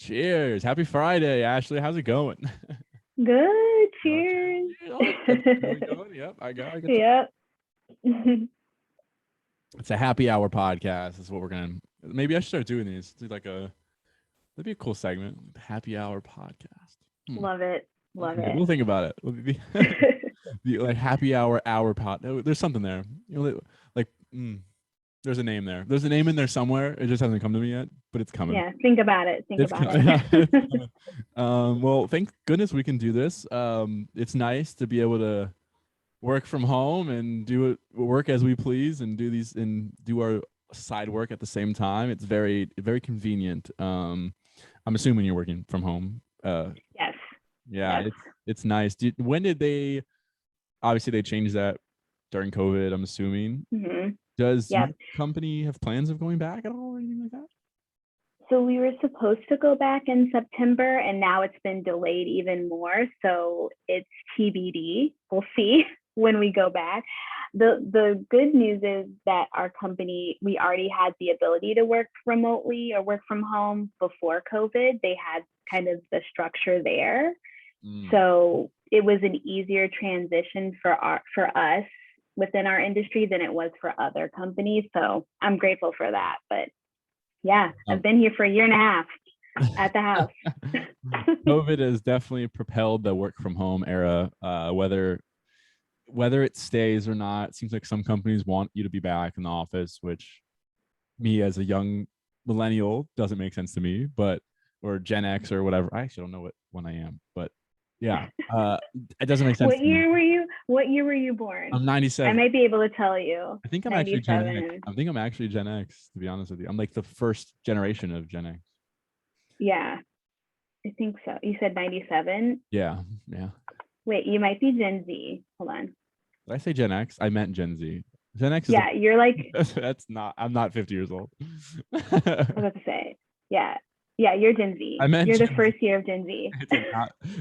Cheers. Happy Friday, Ashleigh. How's it going? Good. Cheers. Yep. I got Yep. It's a happy hour podcast. That's what we're gonna. Maybe I should start doing these. Do that'd be a cool segment. Happy hour podcast. Love it. Love Okay, it. we'll think about it. The happy hour pod. There's something there. There's a name there. There's a name in there somewhere. It just hasn't come to me yet, but it's coming. Yeah, think about it. Well, thank goodness we can do this. It's nice to be able to work from home and work as we please and do our side work at the same time. It's very, very convenient. I'm assuming you're working from home. Yes. Yeah, yes. It's nice. When did they? Obviously, they changed that during COVID. I'm assuming. Mm-hmm. Does your company have plans of going back at all or anything like that? So we were supposed to go back in September, and now it's been delayed even more. So it's TBD. We'll see when we go back. The good news is that our company, we already had the ability to work remotely or work from home before COVID. They had kind of the structure there. So it was an easier transition for us within our industry than it was for other companies. So I'm grateful for that. But yeah, I've been here for a year and a half at the house. COVID has definitely propelled the work from home era, whether it stays or not. It seems like some companies want you to be back in the office, which me as a young millennial doesn't make sense to me, or Gen X or whatever. I actually don't know what one I am, but yeah, it doesn't make sense. What year were you born? I'm 97. I might be able to tell you. I think I'm actually Gen X. I think I'm actually Gen X, to be honest with you. I'm like the first generation of Gen X. Yeah, I think so. You said 97? Yeah. Wait, you might be Gen Z. Hold on. Did I say Gen X? I meant Gen Z. Gen X is you're like... I'm not 50 years old. I was about to say, yeah, you're Gen Z. You're the first year of Gen Z.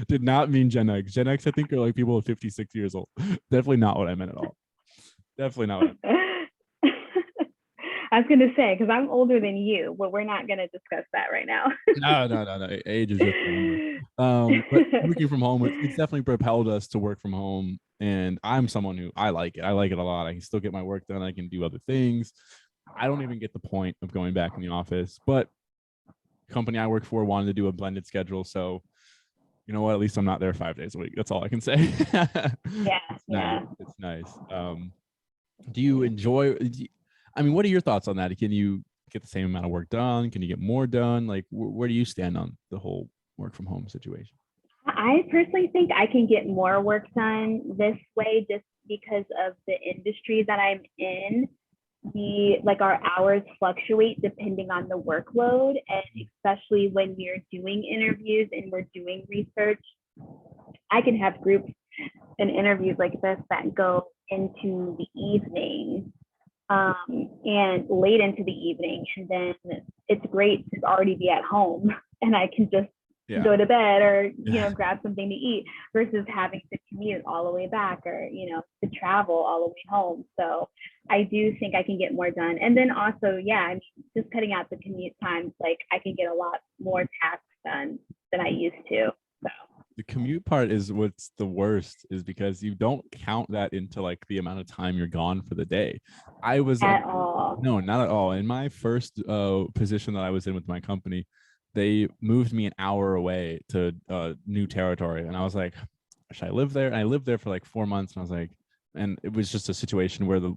Did not mean Gen X. Gen X, I think, are like people 56 years old. Definitely not what I meant at all. Definitely not what I meant. I was going to say, because I'm older than you, but we're not going to discuss that right now. No. Age is just a number. But working from home, it's definitely propelled us to work from home. And I'm someone who I like it. I like it a lot. I can still get my work done. I can do other things. I don't even get the point of going back in the office. But company I work for wanted to do a blended schedule. So, you know what? At least I'm not there 5 days a week. That's all I can say. It's nice. Do you enjoy... what are your thoughts on that? Can you get the same amount of work done? Can you get more done? Like, where do you stand on the whole work from home situation? I personally think I can get more work done this way just because of the industry that I'm in. Our hours fluctuate depending on the workload, and especially when we're doing interviews and we're doing research, I can have groups and interviews like this that go into the evening. And late into the evening, and then it's great to already be at home and I can just go to bed or grab something to eat versus having to commute all the way back or to travel all the way home. So I do think I can get more done. And then also just cutting out the commute times, like I can get a lot more tasks done than I used to. So the commute part is what's the worst, is because you don't count that into like the amount of time you're gone for the day. I was no, not at all. In my first position that I was in with my company, they moved me an hour away to new territory, and I was like, should I live there? And I lived there for like 4 months, and I was like, and it was just a situation where the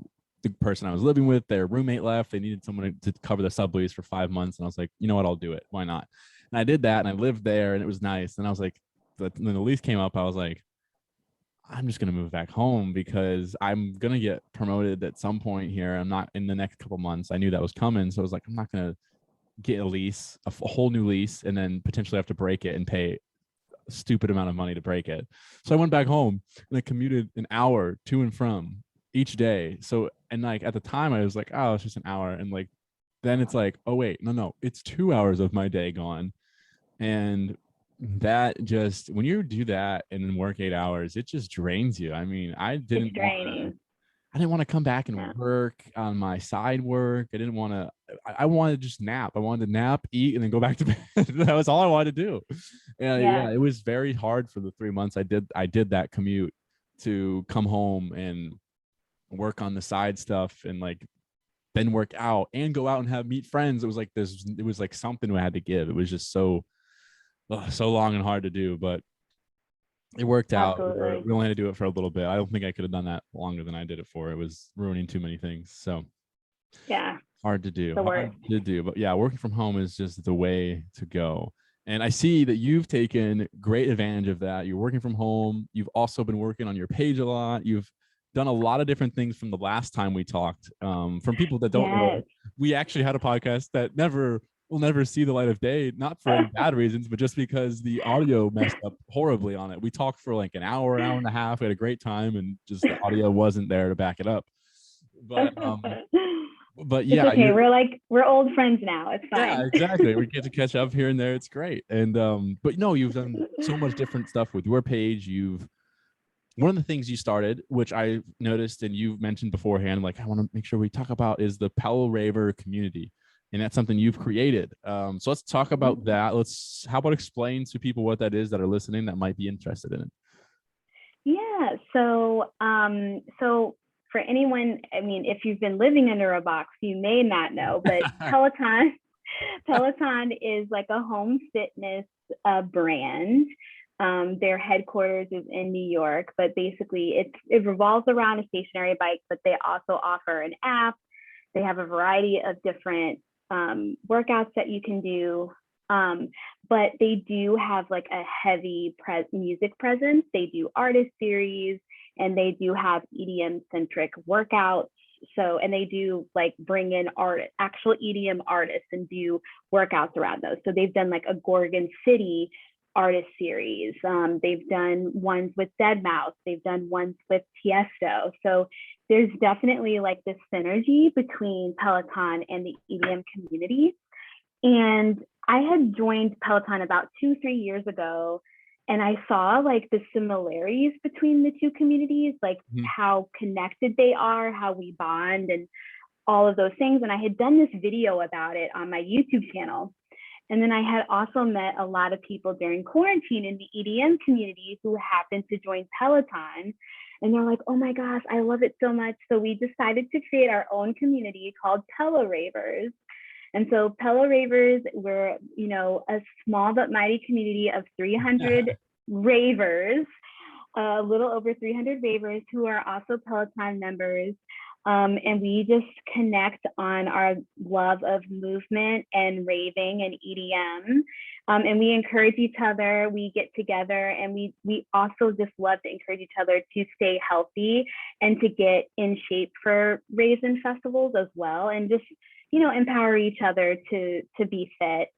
person I was living with, their roommate left. They needed someone to cover the sublease for 5 months, and I was like, you know what, I'll do it. Why not? And I did that, and I lived there, and it was nice. And I was like, when the lease came up, I was like, I'm just going to move back home because I'm going to get promoted at some point here. I'm not in the next couple months. I knew that was coming. So I was like, I'm not going to get a whole new lease and then potentially have to break it and pay a stupid amount of money to break it. So I went back home and I commuted an hour to and from each day. So, and like at the time I was like, oh, it's just an hour. And like, then it's like, oh wait, no, it's 2 hours of my day gone. And that just, when you do that and then work 8 hours, it just drains you. I mean, I didn't I didn't want to come back and work on my side work. I didn't want to, I wanted to just nap. I wanted to nap, eat, and then go back to bed. That was all I wanted to do. And yeah, it was very hard for the 3 months I did that commute to come home and work on the side stuff and like then work out and go out and meet friends. It was like it was like something I had to give. It was just so long and hard to do, but it worked out. We only had to do it for a little bit. I don't think I could have done that longer than I did it for. It was ruining too many things. So yeah, hard to do. But yeah, working from home is just the way to go. And I see that you've taken great advantage of that. You're working from home. You've also been working on your page a lot. You've done a lot of different things from the last time we talked. From people that don't know, we actually had a podcast that will never see the light of day, not for any bad reasons, but just because the audio messed up horribly on it. We talked for like an hour and a half. We had a great time, and just the audio wasn't there to back it up. But yeah, it's okay. We're old friends now. It's fine. Yeah, exactly. We get to catch up here and there. It's great. And but no, you've done so much different stuff with your page. One of the things you started, which I noticed and you've mentioned beforehand, like I want to make sure we talk about, is the Palo Raver community. And that's something you've created. So let's talk about that. How about explain to people what that is that are listening that might be interested in it? Yeah. So for anyone, I mean, if you've been living under a box, you may not know, but Peloton is like a home fitness brand. Their headquarters is in New York, but basically it revolves around a stationary bike, but they also offer an app. They have a variety of different workouts that you can do. But they do have like a heavy music presence. They do artist series, and they do have EDM centric workouts. So, and they do like bring in actual EDM artists and do workouts around those. So they've done like a Gorgon City artist series. They've done ones with Deadmau5. They've done ones with Tiesto. So there's definitely like this synergy between Peloton and the EDM community. And I had joined Peloton about 2-3 years ago, and I saw like the similarities between the two communities, like how connected they are, how we bond, and all of those things. And I had done this video about it on my YouTube channel. And then I had also met a lot of people during quarantine in the EDM community who happened to join Peloton. And they're like, oh my gosh, I love it so much. So we decided to create our own community called Pelo Ravers. And so Pelo Ravers, we're, a small but mighty community of 300 ravers, a little over 300 ravers who are also Peloton members. And we just connect on our love of movement and raving and EDM. And we encourage each other. We get together, and we also just love to encourage each other to stay healthy and to get in shape for raves and festivals as well, and just, empower each other to be fit.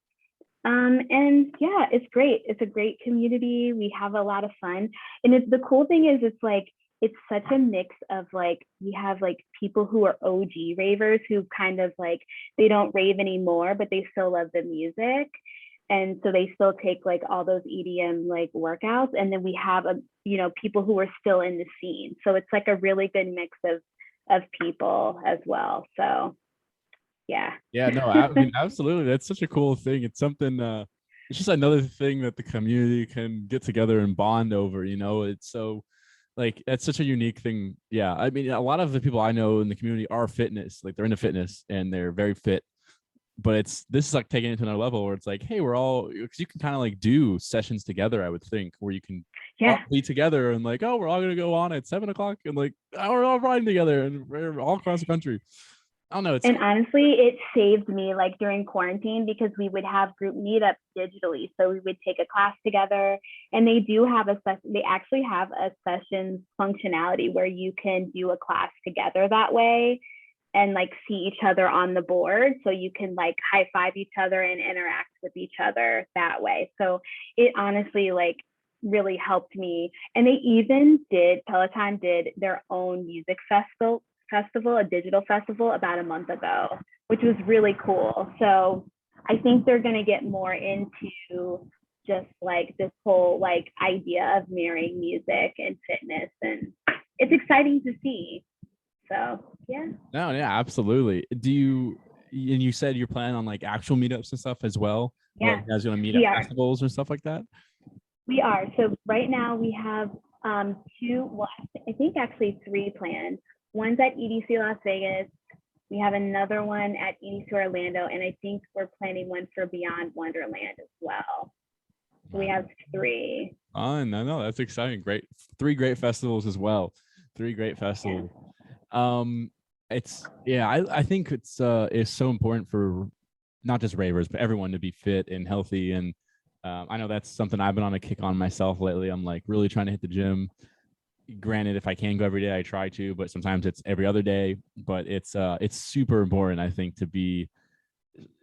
And yeah, it's great. It's a great community. We have a lot of fun. And the cool thing is it's such a mix of like, we have like people who are OG ravers who kind of like, they don't rave anymore, but they still love the music. And so they still take like all those EDM like workouts. And then we have people who are still in the scene. So it's like a really good mix of people as well. So yeah. Yeah, no, I mean, absolutely. That's such a cool thing. It's something, it's just another thing that the community can get together and bond over, it's so like, that's such a unique thing. Yeah. I mean, a lot of the people I know in the community are fitness, like they're into fitness and they're very fit, but this is like taking it to another level where it's like, hey, because you can kind of like do sessions together, I would think, where you can all be together and like, oh, we're all going to go on at 7:00 and like, oh, we're all riding together and we're all across the country. I don't know. And honestly, it saved me like during quarantine, because we would have group meetups digitally. So we would take a class together, and they actually have a sessions functionality where you can do a class together that way and like see each other on the board. So you can like high five each other and interact with each other that way. So it honestly like really helped me. And Peloton did their own music festival, a digital festival about a month ago, which was really cool. So I think they're going to get more into just like this whole like idea of marrying music and fitness, and it's exciting to see. So yeah. No, yeah, absolutely. And you said you're planning on like actual meetups and stuff as well? Or like Yeah, you guys gonna meet at we are. festivals or stuff like that? We are. So right now we have two, well, I think actually three planned. One's at EDC Las Vegas. We have another one at EDC Orlando, and I think we're planning one for Beyond Wonderland as well. So we have three. Oh, no, that's exciting. Great. Three great festivals as well. Three great festivals. Yeah. I think it's so important for not just ravers, but everyone to be fit and healthy. And I know that's something I've been on a kick on myself lately. I'm like really trying to hit the gym. Granted, if I can go every day, I try to, but sometimes it's every other day. But it's super important, I think, to be,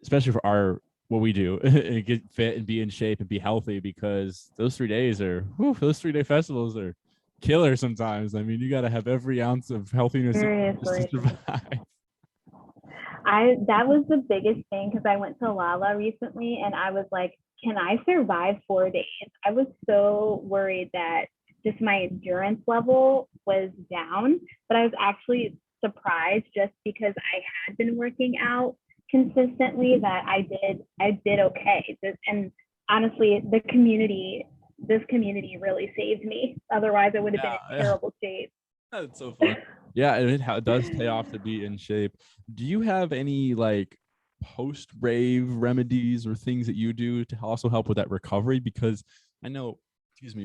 especially for what we do, get fit and be in shape and be healthy, because those 3 days those 3 day festivals are killer sometimes. I mean, you got to have every ounce of healthiness to survive. That was the biggest thing, because I went to Lala recently and I was like, can I survive 4 days? I was so worried that just my endurance level was down, but I was actually surprised, just because I had been working out consistently, that I did okay. And honestly, this community really saved me. Otherwise, I would have been in terrible shape. That's so fun. Yeah, it does pay off to be in shape. Do you have any like post-rave remedies or things that you do to also help with that recovery? Because I know,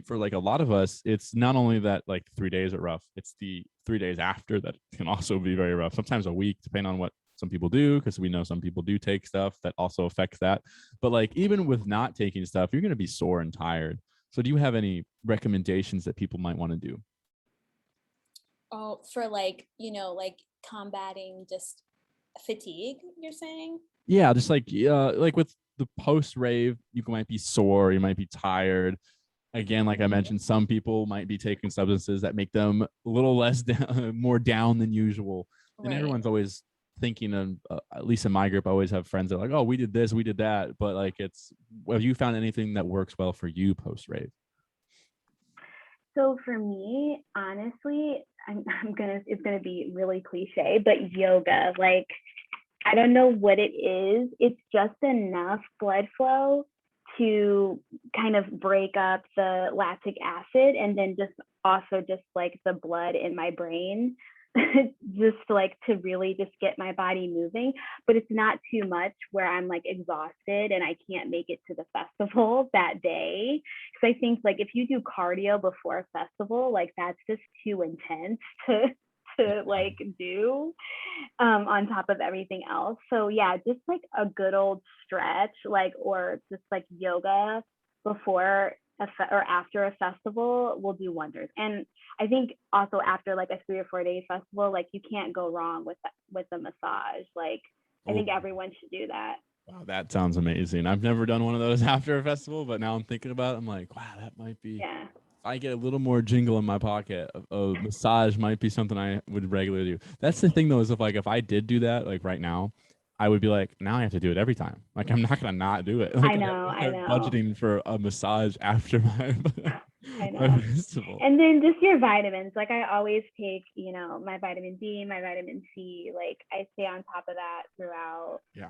for like a lot of us, it's not only that like 3 days are rough, it's the 3 days after that can also be very rough. Sometimes a week, depending on what some people do, because we know some people do take stuff that also affects that. But like even with not taking stuff, you're going to be sore and tired. So do you have any recommendations that people might want to do? Oh, for like, like combating just fatigue, you're saying? Yeah, just like with the post rave, you might be sore, you might be tired. Again, like I mentioned, some people might be taking substances that make them a little less more down than usual. And everyone's always thinking of, at least in my group, I always have friends that are like, oh, we did this, we did that. But like, have you found anything that works well for you post rave? So for me, honestly, it's gonna be really cliche, but yoga, like, I don't know what it is. It's just enough blood flow to kind of break up the lactic acid, and then just like the blood in my brain, just like to really just get my body moving. But it's not too much where I'm like exhausted and I can't make it to the festival that day. Because I think like if you do cardio before a festival, like that's just too intense to like do on top of everything else. So yeah, just like a good old stretch, like, or just like yoga before or after a festival will do wonders. And I think also after like a 3 or 4 day festival, like you can't go wrong with the massage. Like I think everyone should do that. Wow, that sounds amazing. I've never done one of those after a festival, but now I'm thinking about it, I'm like, wow, that might be. Yeah. If I get a little more jingle in my pocket, a massage might be something I would regularly do. That's the thing though, is if I did do that like right now, I would be like, now I have to do it every time. Like I'm not gonna not do it. Like, I know. Budgeting for a massage after my festival. And then just your vitamins. Like I always take, my vitamin D, my vitamin C. Like I stay on top of that throughout. Yeah.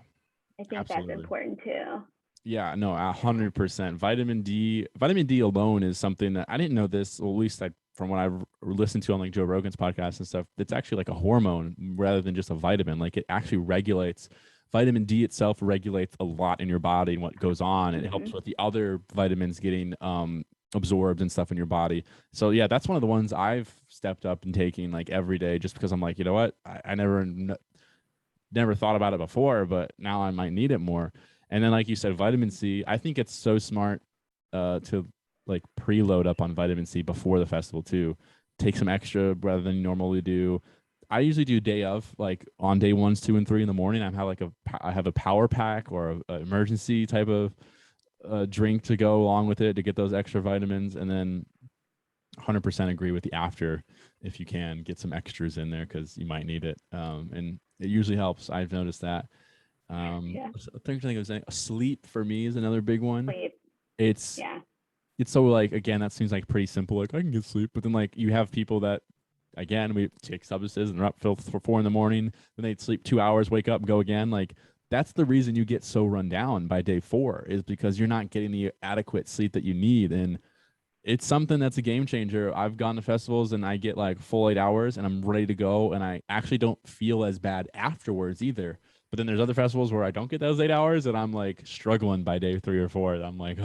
I think that's important too. Yeah, no, 100%. Vitamin D alone is something that I didn't know this, or at least from what I've listened to on like Joe Rogan's podcast and stuff, it's actually like a hormone rather than just a vitamin. Like it actually regulates, vitamin D itself regulates a lot in your body and what goes on. And it helps with the other vitamins getting absorbed and stuff in your body. So yeah, that's one of the ones I've stepped up and taking like every day, just because I'm like, you know what? I never thought about it before, but now I might need it more. And then, like you said, vitamin C, I think it's so smart to like preload up on vitamin C before the festival too. Take some extra rather than you normally do. I usually do day of, like on day 1, 2, and 3 in the morning. I have a power pack or a emergency type of drink to go along with it to get those extra vitamins. And then 100% agree with the after, if you can get some extras in there because you might need it. And it usually helps. I've noticed that. I think I was saying sleep for me is another big one. Sleep. It's so like, again, that seems like pretty simple. Like I can get sleep, but then like you have people that again, we take substances and they're up till 4 in the morning. Then they'd sleep 2 hours, wake up and go again. Like that's the reason you get so run down by day 4 is because you're not getting the adequate sleep that you need. And it's something that's a game changer. I've gone to festivals and I get like full 8 hours and I'm ready to go. And I actually don't feel as bad afterwards either. But then there's other festivals where I don't get those 8 hours and I'm like struggling by day 3 or 4. I'm like,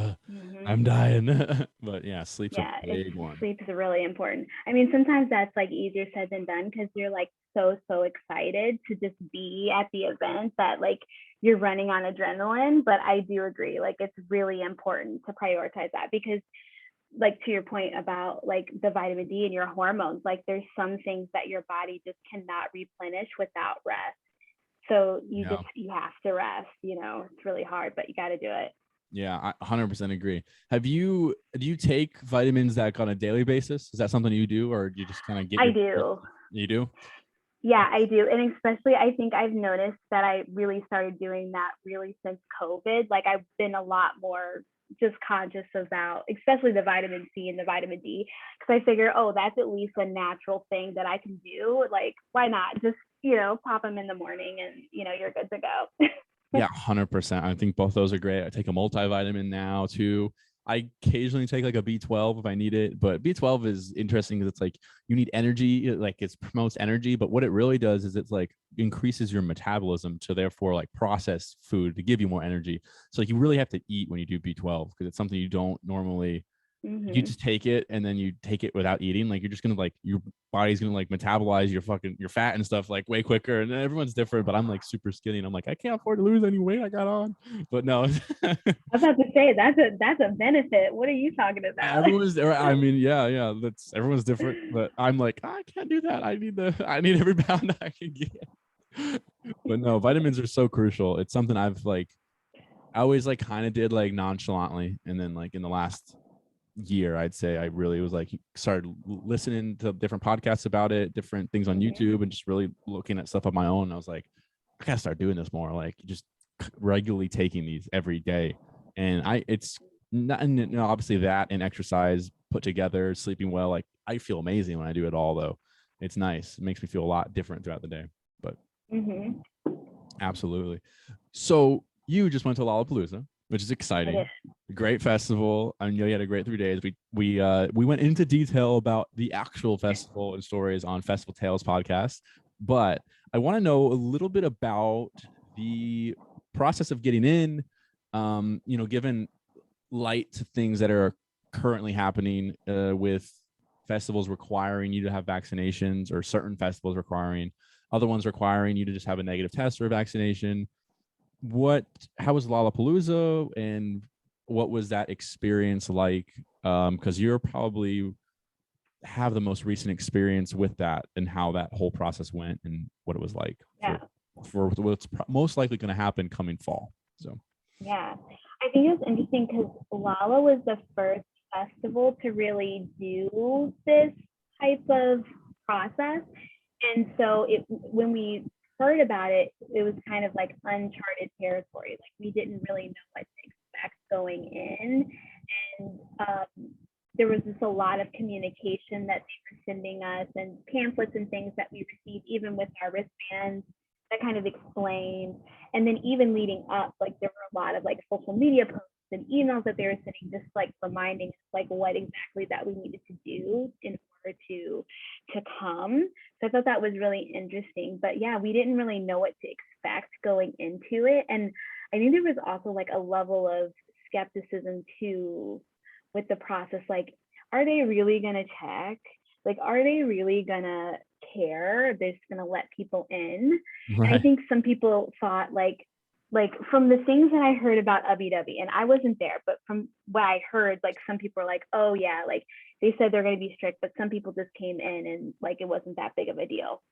I'm dying. But yeah, sleep's a big one. Sleep is really important. I mean, sometimes that's like easier said than done because you're like so excited to just be at the event that like you're running on adrenaline. But I do agree, like it's really important to prioritize that because like to your point about like the vitamin D and your hormones, like there's some things that your body just cannot replenish without rest. So you have to rest, you know, it's really hard, but you got to do it. Yeah, I 100% agree. Do you take vitamins like on a daily basis? Is that something you do, or do you just kind of get? I do. You do? Yeah, I do. And especially, I think I've noticed that I really started doing that really since COVID. Like I've been a lot more just conscious about, especially the vitamin C and the vitamin D, because I figure, oh, that's at least a natural thing that I can do. Like, why not just, you know, pop them in the morning and, you know, you're good to go. Yeah, 100%. I think both those are great. I take a multivitamin now too. I occasionally take like a B12 if I need it, but B12 is interesting because it's like you need energy, like it promotes energy, but what it really does is it's like increases your metabolism to therefore like process food to give you more energy. So like you really have to eat when you do B12 because it's something you don't normally. You just take it and then you take it without eating. Like you're just gonna like your body's gonna like metabolize your fat and stuff like way quicker. And everyone's different, but I'm like super skinny and I'm like I can't afford to lose any weight. I got on, but no. I was about to say that's a benefit. What are you talking about? Everyone's. I mean, yeah. That's everyone's different, but I'm like I can't do that. I need every pound I can get. But no, vitamins are so crucial. It's something I always like kind of did like nonchalantly, and then like in the last year I'd say I really was like started listening to different podcasts about it, different things on YouTube, and just really looking at stuff on my own. I was like, I gotta start doing this more, like just regularly taking these every day. And it's not, you know, obviously that and exercise put together, sleeping well, like I feel amazing when I do it all though. It's nice. It makes me feel a lot different throughout the day. But absolutely. So you just went to Lollapalooza, which is exciting. Great festival. I know you had a great 3 days. We went into detail about the actual festival and stories on Festival Tales podcast, but I want to know a little bit about the process of getting in. You know, given light to things that are currently happening with festivals requiring you to have vaccinations, or certain festivals requiring, other ones requiring you to just have a negative test or a vaccination. How was Lollapalooza, and what was that experience like? Because you're probably have the most recent experience with that and how that whole process went and what it was like for what's most likely going to happen coming fall. So yeah, I think it's interesting because Lolla was the first festival to really do this type of process, and so when we heard about it, it was kind of like uncharted territory. Like we didn't really know what to expect going in, and there was just a lot of communication that they were sending us, and pamphlets and things that we received, even with our wristbands, that kind of explained. And then even leading up, like there were a lot of like social media posts and emails that they were sending, just like reminding us like what exactly that we needed to do in order to come. So I thought that was really interesting. But yeah, we didn't really know what to expect going into it. And I think there was also like a level of skepticism too with the process. Like, are they really gonna check? Like, are they really gonna care? They're just gonna let people in. Right. And I think some people thought like from the things that I heard about UBW, and I wasn't there, but from what I heard, like some people were like, oh yeah, like they said they're going to be strict, but some people just came in and like it wasn't that big of a deal,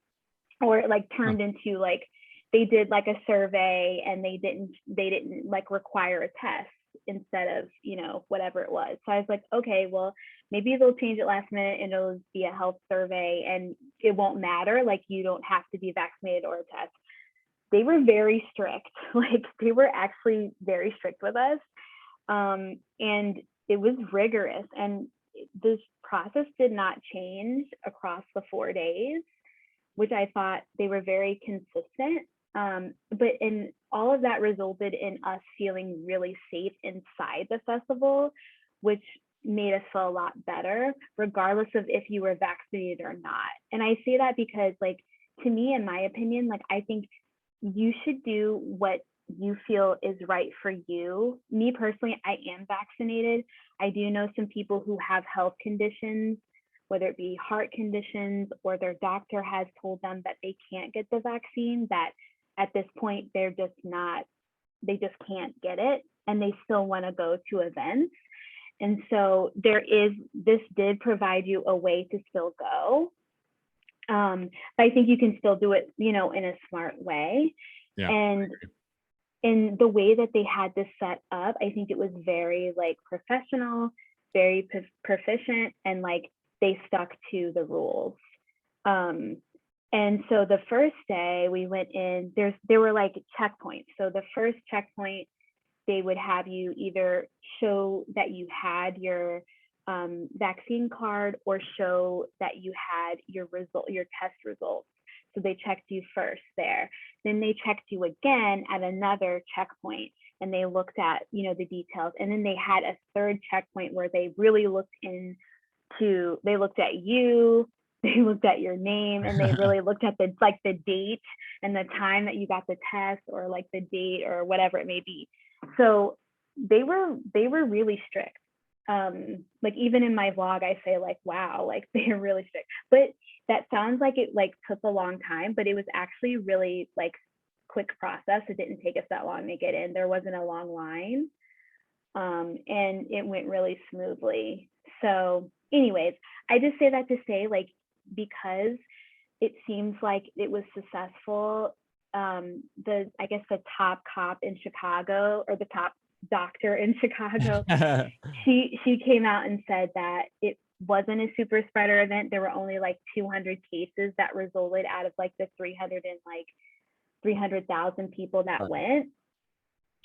or it like turned into like they did like a survey and they didn't like require a test instead of, you know, whatever it was. So I was like, okay, well maybe they'll change it last minute and it'll be a health survey and it won't matter, like you don't have to be vaccinated or a test. They were very strict. Like they were actually very strict with us. And it was rigorous. And this process did not change across the 4 days, which I thought they were very consistent. But in all of that resulted in us feeling really safe inside the festival, which made us feel a lot better, regardless of if you were vaccinated or not. And I say that because, like, to me, in my opinion, like, I think you should do what you feel is right for you. Me personally, I am vaccinated. I do know some people who have health conditions, whether it be heart conditions or their doctor has told them that they can't get the vaccine, that at this point they just can't get it, and they still want to go to events. And so this did provide you a way to still go. But I think you can still do it, in a smart way. Yeah. And in the way that they had this set up, I think it was very, like, professional, very proficient, and, like, they stuck to the rules. And so the first day we went in, there were like checkpoints. So the first checkpoint, they would have you either show that you had your vaccine card or show that you had your test results. So they checked you first there. Then they checked you again at another checkpoint, and they looked at, the details. And then they had a third checkpoint where they really looked they looked at you, they looked at your name, and they really looked at the date and the time that you got the test, or like the date or whatever it may be. So they were really strict. Like, even in my vlog, I say, like, wow, like, they're really strict. But that sounds like it, like, took a long time, but it was actually really, like, quick process. It didn't take us that long to get in. There wasn't a long line, and it went really smoothly. So anyways, I just say that to say, like, because it seems like it was successful, I guess the top cop in Chicago, or the top doctor in Chicago, she came out and said that it wasn't a super spreader event. There were only like 200 cases that resulted out of like the 300,000 people that went,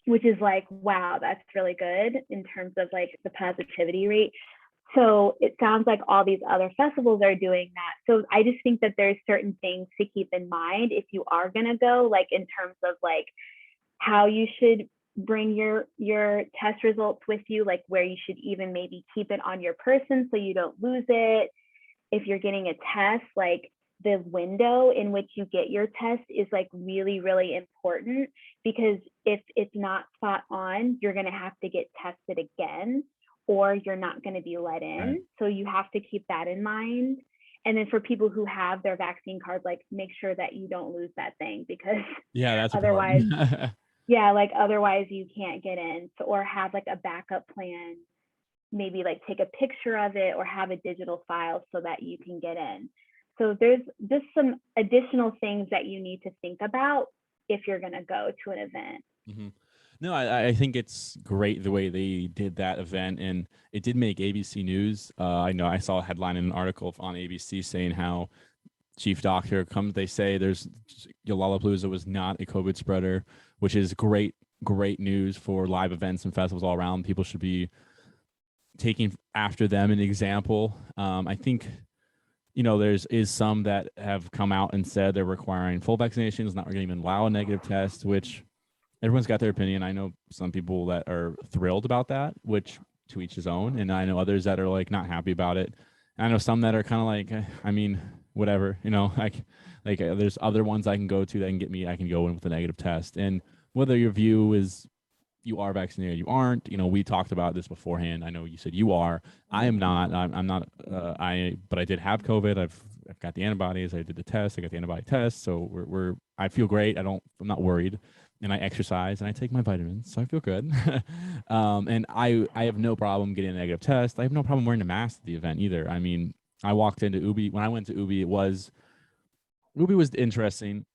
which is like, wow, that's really good in terms of like the positivity rate. So it sounds like all these other festivals are doing that. So I just think that there's certain things to keep in mind if you are going to go, like, in terms of like how you should bring your test results with you, like where you should even maybe keep it on your person so you don't lose it. If you're getting a test, like, the window in which you get your test is like really, really important, because if it's not spot on, you're going to have to get tested again, or you're not going to be let in. Right. So you have to keep that in mind. And then for people who have their vaccine cards, like, make sure that you don't lose that thing, because that's otherwise, like, otherwise you can't get in. So, or have like a backup plan, maybe like take a picture of it or have a digital file so that you can get in. So there's just some additional things that you need to think about if you're going to go to an event. Mm-hmm. No, I think it's great the way they did that event, and it did make ABC News. I know I saw a headline in an article on ABC saying how chief doctor they say Lollapalooza was not a COVID spreader, which is great news for live events and festivals all around. People should be taking after them an example. I think, is some that have come out and said they're requiring full vaccinations, not going to even allow a negative test, which everyone's got their opinion. I know some people that are thrilled about that, which to each his own. And I know others that are like not happy about it. And I know some that are kind of like, I mean, whatever, like there's other ones I can go to that can get me, I can go in with a negative test. And whether your view is you are vaccinated, you aren't, we talked about this beforehand. I know you said you are. I am not. I'm not. But I did have COVID. I've got the antibodies. I did the test. I got the antibody test. So I feel great. I'm not worried, and I exercise and I take my vitamins, so I feel good. And I have no problem getting a negative test. I have no problem wearing a mask at the event either. I mean, I walked into Ubi. When I went to Ubi, Ubi was interesting.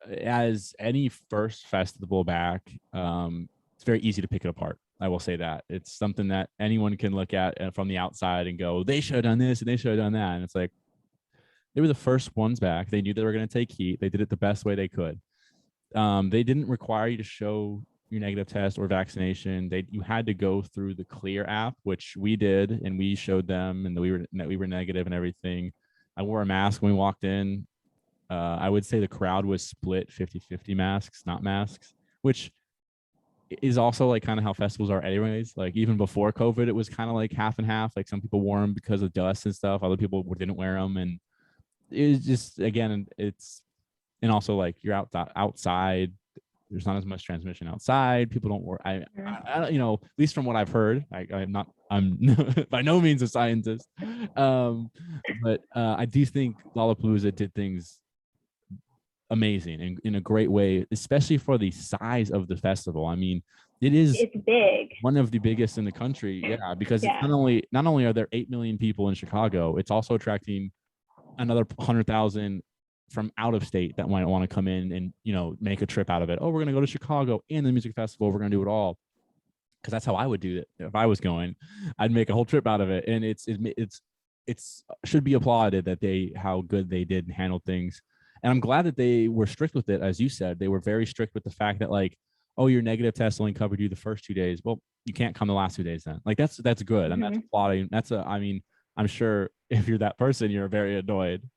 As any first festival back, it's very easy to pick it apart. I will say that. It's something that anyone can look at from the outside and go, they should have done this and they should have done that. And it's like, they were the first ones back. They knew they were going to take heat. They did it the best way they could. They didn't require you to show your negative test or vaccination, you had to go through the Clear app, which we did, and we showed them and that we were negative and everything. I wore a mask when we walked in. I would say the crowd was split 50-50 masks, not masks, which is also like kind of how festivals are anyways. Like even before COVID, it was kind of like half and half. Like some people wore them because of dust and stuff. Other people didn't wear them. And it was just, again, and also like you're outside. There's not as much transmission outside. People don't work. I at least from what I've heard, I'm by no means a scientist. But I do think Lollapalooza did things amazing and in a great way, especially for the size of the festival. I mean, it's big, one of the biggest in the country. Yeah, because it's not only are there 8 million people in Chicago, it's also attracting another 100,000 from out of state that might want to come in and make a trip out of it. Oh, we're gonna go to Chicago and the music festival. We're gonna do it all, because that's how I would do it if I was going. I'd make a whole trip out of it, and it's should be applauded that how good they did and handled things. And I'm glad that they were strict with it. As you said, they were very strict with the fact that like, oh, your negative test only covered you the first 2 days. Well, you can't come the last 2 days then. Like that's good. And that's applauding. I mean, I'm sure if you're that person, you're very annoyed,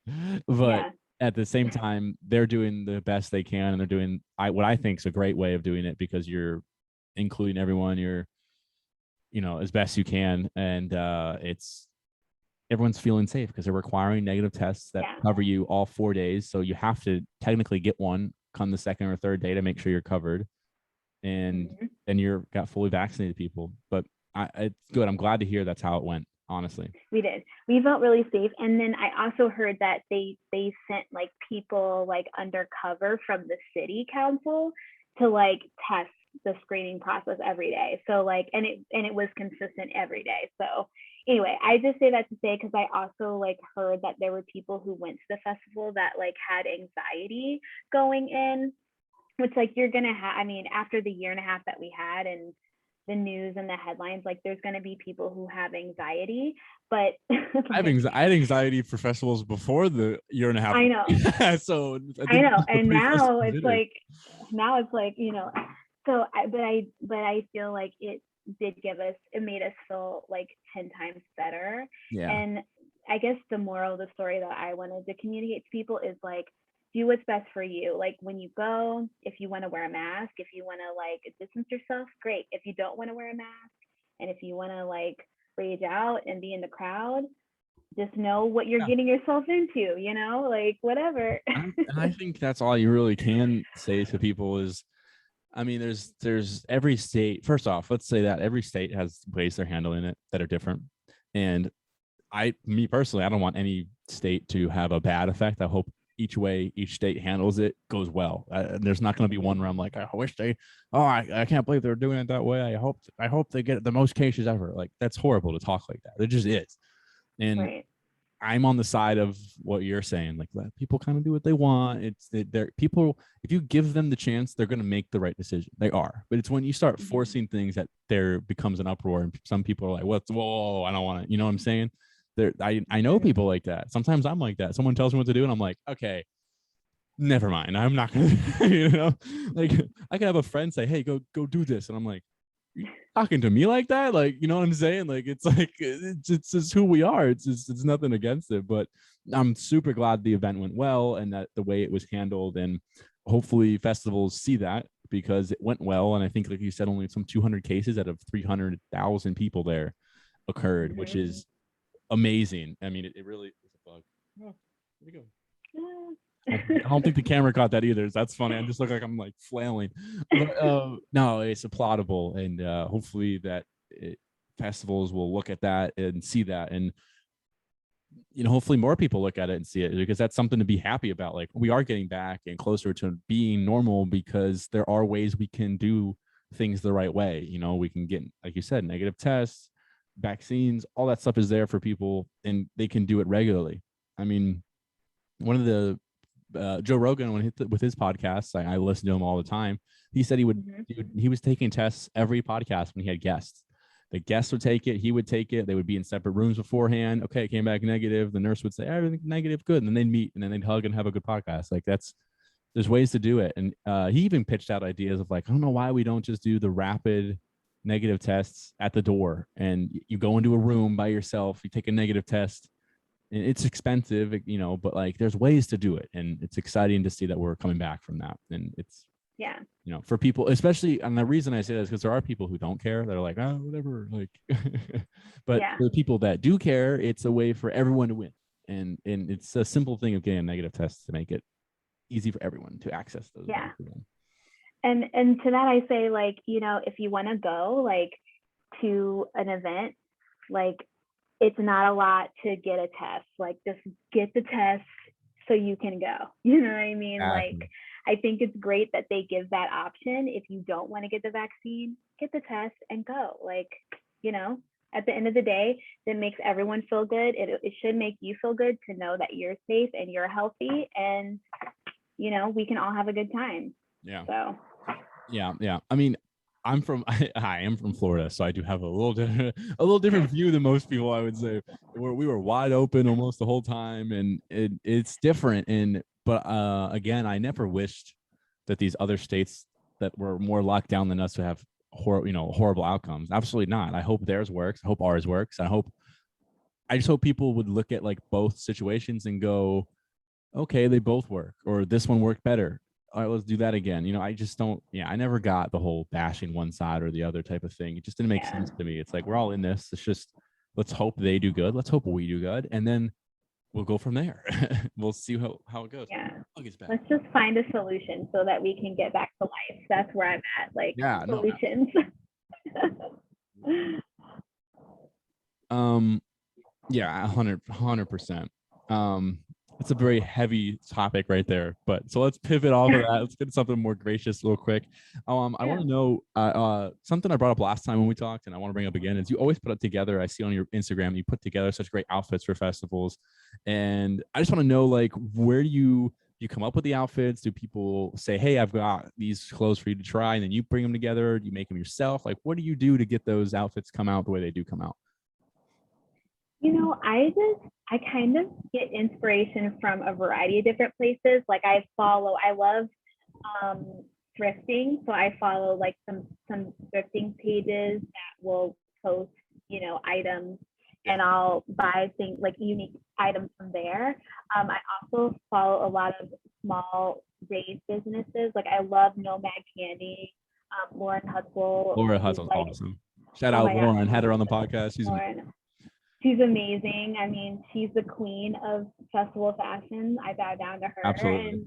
but at the same time, they're doing the best they can, and they're doing what I think is a great way of doing it, because you're including everyone, you're as best you can, and everyone's feeling safe because they're requiring negative tests that cover you all 4 days. So you have to technically get one come the second or third day to make sure you're covered, and then you're got fully vaccinated people. But it's good. I'm glad to hear that's how it went. Honestly, we felt really safe. And then I also heard that they sent like people like undercover from the city council to like test the screening process every day. So like, and it was consistent every day. So anyway, I just say that to say, because I also like heard that there were people who went to the festival that like had anxiety going in, which like you're gonna have. I mean, after the 1.5 years that we had and the news and the headlines, like there's going to be people who have anxiety, but I had anxiety for festivals before the 1.5 years. I know. So I know. And now it's like, so I feel like it made us feel like 10 times better. Yeah. And I guess the moral of the story that I wanted to communicate to people is like, do what's best for you. Like when you go, if you want to wear a mask, if you want to like distance yourself, great. If you don't want to wear a mask, and if you want to like rage out and be in the crowd, just know what you're getting yourself into, like whatever. And I think that's all you really can say to people is, I mean, there's every state. First off, let's say that every state has ways they're handling it that are different. And me personally, I don't want any state to have a bad effect. I hope each state handles it goes well. There's not going to be one where I'm like, I wish I can't believe they're doing it that way. I hope they get the most cases ever. Like that's horrible to talk like that. It just is. And I'm on the side of what you're saying. Like let people kind of do what they want. They're people. If you give them the chance, they're going to make the right decision. They are. But it's when you start forcing things that there becomes an uproar, and some people are like, whoa, I don't want it. You know what I'm saying? I know people like that. Sometimes I'm like that. Someone tells me what to do, and I'm like, okay, never mind. I'm not gonna, like I can have a friend say, hey, go do this, and I'm like, you talking to me like that? Like, you know what I'm saying? Like, it's like it's just who we are. It's nothing against it, but I'm super glad the event went well and that the way it was handled, and hopefully festivals see that because it went well. And I think, like you said, only some 200 cases out of 300,000 people there occurred, which is amazing. I mean, it really is a bug. Oh, where'd it go? I don't think the camera caught that either. That's funny. I just look like I'm like flailing. But, no, it's applaudable, and hopefully that festivals will look at that and see that, and hopefully more people look at it and see it, because that's something to be happy about. Like we are getting back and closer to being normal because there are ways we can do things the right way. We can get, like you said, negative tests, vaccines, all that stuff is there for people, and they can do it regularly. I mean, one of the Joe Rogan, with his podcasts, I listen to him all the time. He said he was taking tests every podcast when he had guests. The guests would take it, he would take it. They would be in separate rooms beforehand. Okay, it came back negative. The nurse would say everything negative, good, and then they'd meet, and then they'd hug and have a good podcast. Like that's there's ways to do it. And he even pitched out ideas of like, I don't know why we don't just do the rapid negative tests at the door, and you go into a room by yourself, you take a negative test, and it's expensive, but like there's ways to do it, and it's exciting to see that we're coming back from that. And it's for people, especially, and the reason I say that is because there are people who don't care. They're like, oh, whatever, like, but for the people that do care, it's a way for everyone to win. And it's a simple thing of getting a negative test to make it easy for everyone to access those. And to that I say, like, if you want to go like to an event, like it's not a lot to get a test. Like just get the test so you can go. You know what I mean? Like I think it's great that they give that option. If you don't want to get the vaccine, get the test and go. Like, at the end of the day, that makes everyone feel good. It should make you feel good to know that you're safe and you're healthy, and we can all have a good time. So I mean, I am from Florida, so I do have a little different view than most people, I would say. We were wide open almost the whole time, and it's different. But again, I never wished that these other states that were more locked down than us would have horrible outcomes. Absolutely not. I hope theirs works. I hope ours works. I just hope people would look at like both situations and go, okay, they both work, or this one worked better. All right, let's do that again. I just don't, I never got the whole bashing one side or the other type of thing. It just didn't make sense to me. It's like, we're all in this. It's just, let's hope they do good. Let's hope we do good. And then we'll go from there. We'll see how it goes. Let's just find a solution so that we can get back to life. That's where I'm at. Like solutions. Yeah, 100%. It's a very heavy topic right there, but so let's pivot off of that. Let's get something more gracious real quick. I want to know something I brought up last time when we talked, and I want to bring up again, is you always put it together. I see on your Instagram, you put together such great outfits for festivals. And I just want to know, like, where do you come up with the outfits? Do people say, hey, I've got these clothes for you to try, and then you bring them together? Do you make them yourself? Like, what do you do to get those outfits come out the way they do come out? I kind of get inspiration from a variety of different places. Like I love thrifting. So I follow like some thrifting pages that will post, items, and I'll buy things like unique items from there. I also follow a lot of small Rave businesses. Like I love Nomad Candy, Lauren Hutzel. Laura Hutzel's awesome. Shout out Lauren. Had her on the podcast. She's amazing. I mean, she's the queen of festival fashion. I bow down to her. Absolutely.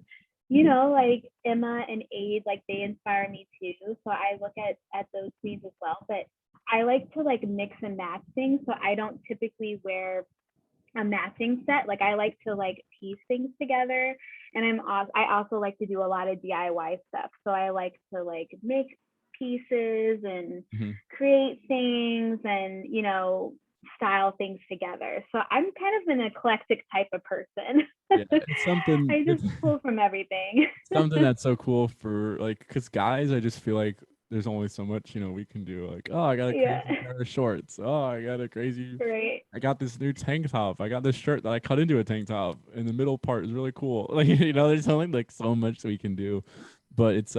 And like Emma and Aid, like they inspire me too. So I look at those queens as well. But I like to like mix and match things. So I don't typically wear a matching set. Like I like to like piece things together. And I also like to do a lot of DIY stuff. So I like to like make pieces and create things and style things together. So I'm kind of an eclectic type of person. It's something I just pull from everything. Something that's so cool for like, because guys, I just feel like there's only so much we can do. Like, oh, I got a crazy pair of shorts. Oh, I got a crazy I got this new tank top. I got this shirt that I cut into a tank top, and the middle part is really cool. Like, there's only like so much we can do. But it's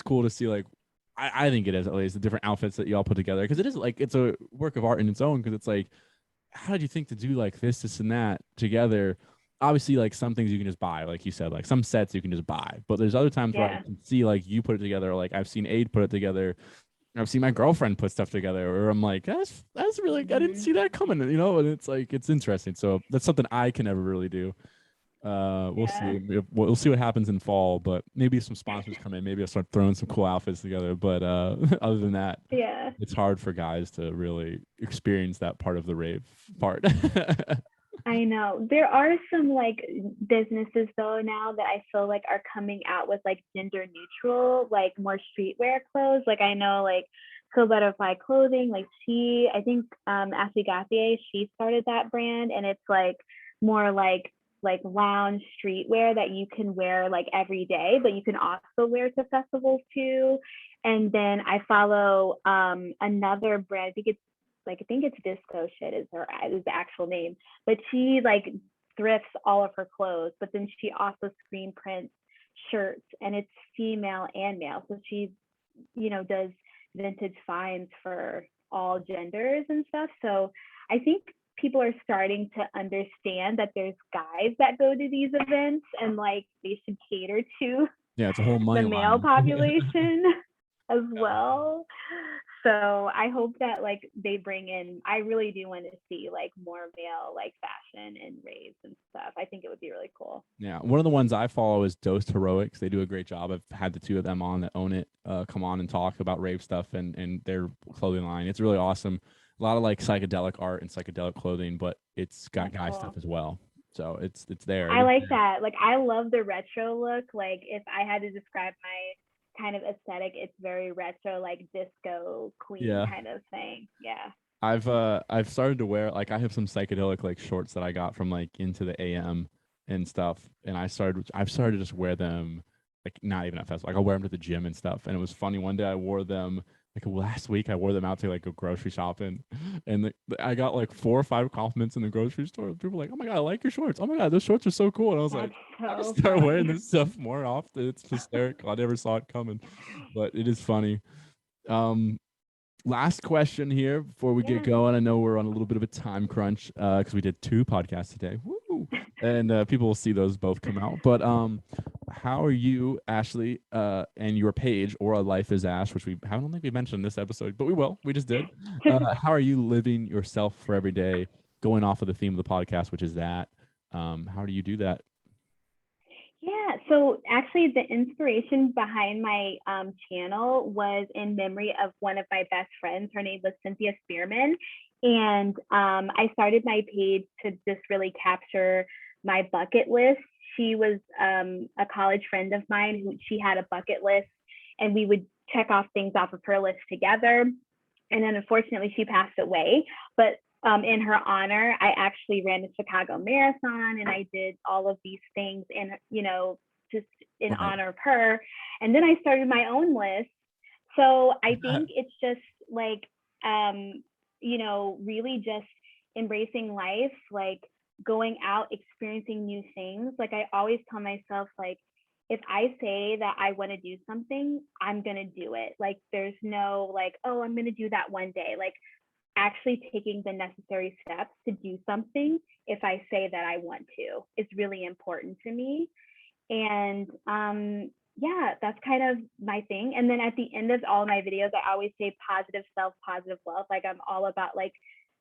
cool to see, like, I think it is, at least, the different outfits that you all put together, because it is like, it's a work of art in its own, because it's like, how did you think to do like this and that together? Obviously, like some things you can just buy, like you said, like some sets you can just buy, but there's other times where I can see like you put it together, like I've seen Aid put it together, I've seen my girlfriend put stuff together, or I'm like, that's really, I didn't see that coming, and it's like, it's interesting. So that's something I can never really do. We'll see. We'll see what happens in fall, but maybe some sponsors come in, maybe I'll start throwing some cool outfits together. But other than that, it's hard for guys to really experience that part of the rave part. I know there are some like businesses though now that I feel like are coming out with like gender neutral, like more streetwear clothes. Like I know like So Butterfly Clothing, like I think Ashleigh Gauthier, she started that brand, and it's like more like lounge streetwear that you can wear like every day, but you can also wear to festivals too. And then I follow another brand, I think it's Disco Shit is the actual name, but she like thrifts all of her clothes, but then she also screen prints shirts, and it's female and male. So she, does vintage finds for all genders and stuff. So I think people are starting to understand that there's guys that go to these events, and like they should cater to it's a whole money the male line. population as well. So I hope that like they bring in, I really do want to see like more male like fashion and raves and stuff. I think it would be really cool. Yeah, one of the ones I follow is Dosed Heroics. They do a great job. I've had the two of them on that own it come on and talk about rave stuff and their clothing line. It's really awesome. A lot of like psychedelic art and psychedelic clothing, but it's got guy stuff as well. So it's there. I like that. Like I love the retro look. Like if I had to describe my kind of aesthetic, it's very retro, like disco queen kind of thing. Yeah. I've started to wear, like I have some psychedelic like shorts that I got from like Into the AM and stuff, and I've started to just wear them, like not even at festival. Like I'll wear them to the gym and stuff. And it was funny, one day I wore them, like last week I wore them out to like go grocery shopping, and I got like 4 or 5 compliments in the grocery store. People were like, "Oh my god, I like your shorts. Oh my god, those shorts are so cool." And I was like, I just start wearing this stuff more often. It's hysterical. I never saw it coming, but it is funny. Last question here before we get going. I know we're on a little bit of a time crunch because we did 2 podcasts today. Woo! And people will see those both come out. But how are you, Ashleigh, and your page, AuralifewithASH, which I don't think we mentioned in this episode, but we will. We just did. How are you living yourself for every day, going off of the theme of the podcast, which is that? How do you do that? Yeah, so actually the inspiration behind my channel was in memory of one of my best friends. Her name was Cynthia Spearman. And I started my page to just really capture my bucket list. She was a college friend of mine who she had a bucket list, and we would check off things off of her list together. And then unfortunately she passed away, but in her honor, I actually ran the Chicago Marathon, and I did all of these things and, just in honor of her. And then I started my own list. So I think it's just like, really just embracing life, like going out, experiencing new things. Like I always tell myself, like, if I say that I want to do something, I'm going to do it. Like, there's no like, oh, I'm going to do that one day. Like, actually taking the necessary steps to do something, if I say that I want to, is really important to me. And that's kind of my thing. And then at the end of all my videos, I always say positive self, positive love. Like I'm all about like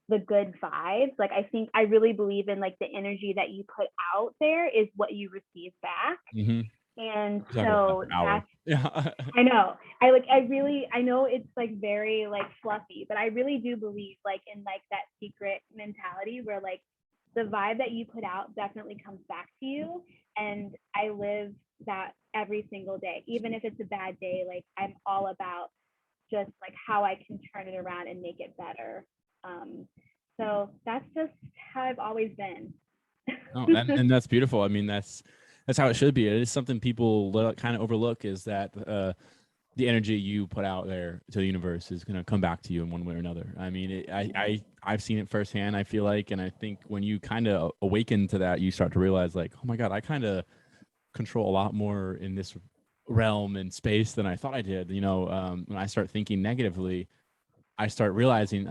the good vibes. Like I think I really believe in like the energy that you put out there is what you receive back. Mm-hmm. And so that's, I know, I know it's like very like fluffy, but I really do believe like in like that secret mentality where like the vibe that you put out definitely comes back to you. And I live that every single day, even if it's a bad day. Like I'm all about just like how I can turn it around and make it better. So that's just how I've always been. And that's beautiful. I mean, that's how it should be. It is something people kind of overlook, is that the energy you put out there to the universe is going to come back to you in one way or another. I mean, I've seen it firsthand, I feel like, and I think when you kind of awaken to that, you start to realize like, oh my God, I kind of control a lot more in this realm and space than I thought I did. When I start thinking negatively, I start realizing,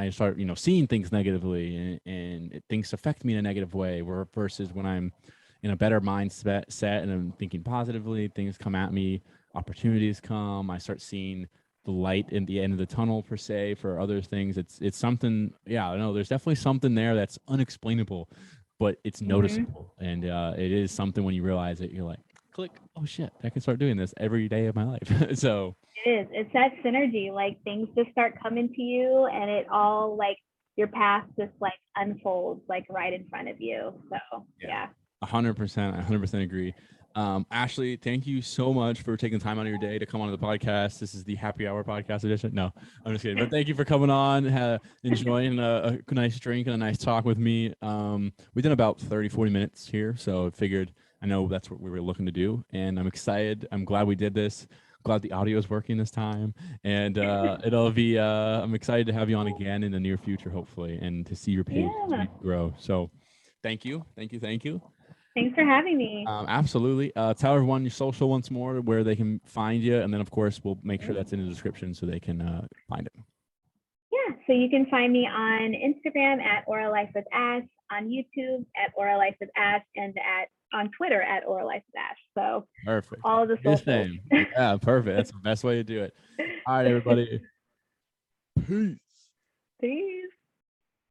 seeing things negatively, and things affect me in a negative way. Versus when I'm in a better mindset and I'm thinking positively, things come at me, opportunities come. I start seeing the light in the end of the tunnel, per se, for other things. It's something. Yeah, I know there's definitely something there that's unexplainable, but it's noticeable, and it is something when you realize it, you're like, click, oh shit, I can start doing this every day of my life. So it is. It's that synergy. Like things just start coming to you, and it all like your path just like unfolds like right in front of you. So yeah. 100% agree. Ashleigh, thank you so much for taking time out of your day to come on to the podcast. This is the Happy Hour podcast edition. No, I'm just kidding. But thank you for coming on, enjoying a nice drink and a nice talk with me. We did about 30-40 minutes here, so I know that's what we were looking to do, and I'm excited. I'm glad we did this. Glad the audio is working this time, and it'll be. I'm excited to have you on again in the near future, hopefully, and to see your page grow. So, thank you. Thanks for having me. Absolutely. Tell everyone your social once more, where they can find you, and then of course we'll make sure that's in the description so they can find it. Yeah, so you can find me on Instagram at AuralifeWithASH, on YouTube at AuralifeWithASH, and on Twitter at AuralifeWithASH. So Perfect. all of the Your socials. name. Yeah, perfect. That's the best way to do it. All right, everybody. Peace. Peace.